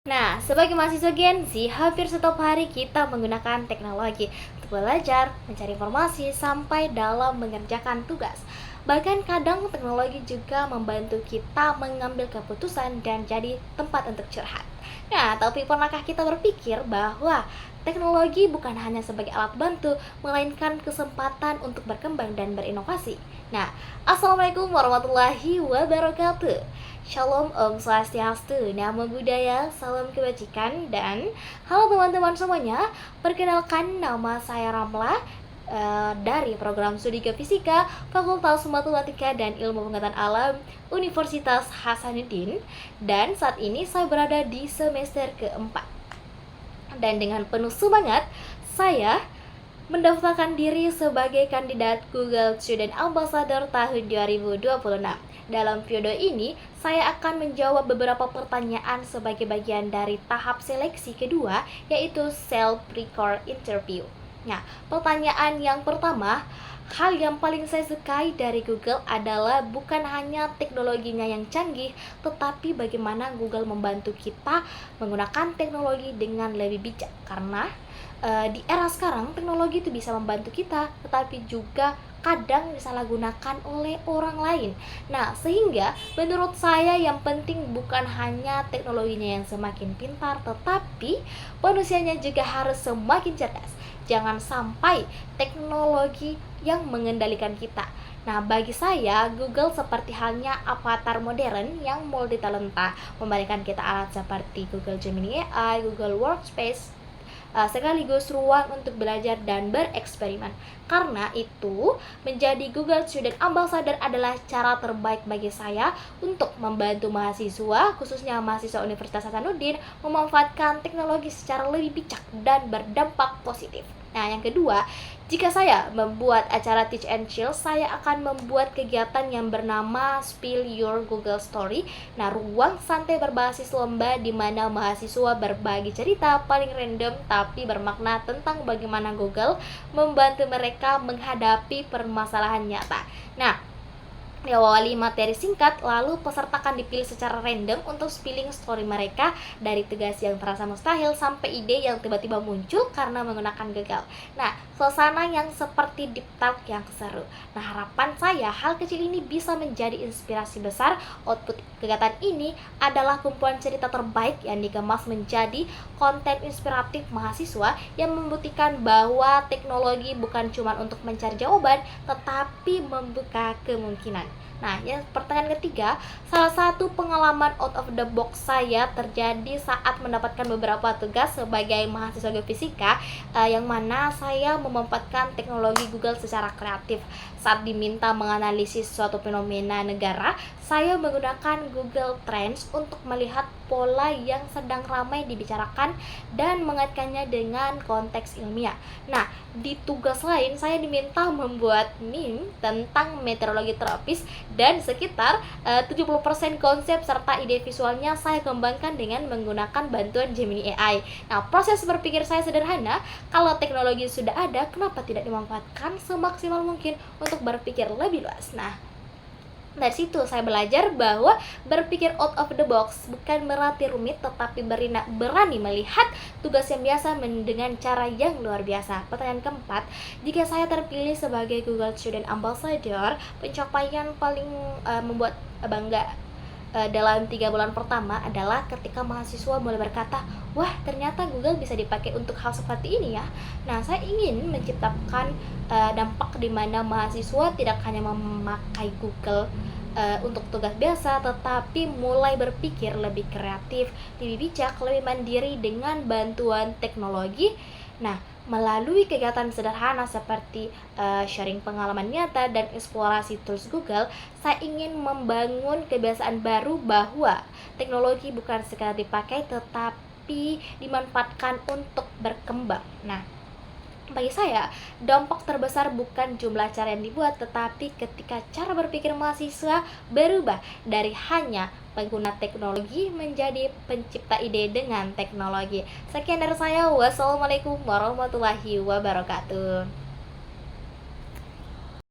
Nah, sebagai mahasiswa Gen Z, hampir setiap hari kita menggunakan teknologi untuk belajar, mencari informasi, sampai dalam mengerjakan tugas. Bahkan kadang teknologi juga membantu kita mengambil keputusan dan jadi tempat untuk curhat. Nah, tapi pernahkah kita berpikir bahwa teknologi bukan hanya sebagai alat bantu, melainkan kesempatan untuk berkembang dan berinovasi? Nah, Assalamualaikum warahmatullahi wabarakatuh. Shalom Om Swastiastu, Namo Buddhaya, salam kebajikan, dan halo teman-teman semuanya. Perkenalkan, nama saya Ramla dari program Studi Geofisika Fakultas Matematika dan Ilmu Pengetahuan Alam Universitas Hasanuddin. Dan saat ini saya berada di semester keempat. Dan dengan penuh semangat, saya mendaftarkan diri sebagai kandidat Google Student Ambassador tahun 2026. Dalam video ini, saya akan menjawab beberapa pertanyaan sebagai bagian dari tahap seleksi kedua, yaitu self-record interview. Nah, pertanyaan yang pertama, hal yang paling saya sukai dari Google adalah bukan hanya teknologinya yang canggih, tetapi bagaimana Google membantu kita menggunakan teknologi dengan lebih bijak. Karena di era sekarang teknologi itu bisa membantu kita, tetapi juga kadang disalahgunakan oleh orang lain. Nah, sehingga menurut saya yang penting bukan hanya teknologinya yang semakin pintar, tetapi manusianya juga harus semakin cerdas. Jangan sampai teknologi yang mengendalikan kita. Nah, bagi saya, Google seperti halnya avatar modern yang multitalenta, memberikan kita alat seperti Google Gemini AI, Google Workspace, sekaligus ruang untuk belajar dan bereksperimen. Karena itu, menjadi Google Student Ambassador adalah cara terbaik bagi saya untuk membantu mahasiswa, khususnya mahasiswa Universitas Hasanuddin, memanfaatkan teknologi secara lebih bijak dan berdampak positif. Nah, yang kedua, jika saya membuat acara Teach and Chill, saya akan membuat kegiatan yang bernama Spill Your Google Story. Nah, ruang santai berbasis lomba di mana mahasiswa berbagi cerita paling random tapi bermakna tentang bagaimana Google membantu mereka menghadapi permasalahan nyata. Nah, diawali materi singkat, lalu peserta akan dipilih secara random untuk spilling story mereka, dari tugas yang terasa mustahil sampai ide yang tiba-tiba muncul karena menggunakan Google. Nah, suasana yang seperti deep talk yang seru. Nah, harapan saya hal kecil ini bisa menjadi inspirasi besar. Output kegiatan ini adalah kumpulan cerita terbaik yang dikemas menjadi konten inspiratif mahasiswa yang membuktikan bahwa teknologi bukan cuma untuk mencari jawaban, tetapi membuka kemungkinan. Nah, yang pertanyaan ketiga, salah satu pengalaman out of the box saya terjadi saat mendapatkan beberapa tugas sebagai mahasiswa geofisika, yang mana saya memanfaatkan teknologi Google secara kreatif. Saat diminta menganalisis suatu fenomena negara, saya menggunakan Google Trends untuk melihat pola yang sedang ramai dibicarakan dan mengaitkannya dengan konteks ilmiah. Nah, di tugas lain saya diminta membuat meme tentang meteorologi tropis, dan sekitar 70% konsep serta ide visualnya saya kembangkan dengan menggunakan bantuan Gemini AI. Nah, proses berpikir saya sederhana, kalau teknologi sudah ada, kenapa tidak dimanfaatkan semaksimal mungkin untuk berpikir lebih luas. Nah, dari situ saya belajar bahwa berpikir out of the box bukan berarti rumit, tetapi berani melihat tugas yang biasa dengan cara yang luar biasa. Pertanyaan keempat, jika saya terpilih sebagai Google Student Ambassador, pencapaian paling membuat bangga dalam 3 bulan pertama adalah ketika mahasiswa mulai berkata, wah ternyata Google bisa dipakai untuk hal seperti ini ya. Nah, saya ingin menciptakan dampak di mana mahasiswa tidak hanya memakai Google untuk tugas biasa, tetapi mulai berpikir lebih kreatif, lebih bijak, lebih mandiri dengan bantuan teknologi. Nah, melalui kegiatan sederhana seperti sharing pengalaman nyata dan eksplorasi tools Google, saya ingin membangun kebiasaan baru bahwa teknologi bukan sekadar dipakai, tetapi dimanfaatkan untuk berkembang. Nah, bagi saya, dampak terbesar bukan jumlah cara yang dibuat, tetapi ketika cara berpikir mahasiswa berubah dari hanya pengguna teknologi menjadi pencipta ide dengan teknologi. Sekian dari saya. Wassalamualaikum warahmatullahi wabarakatuh.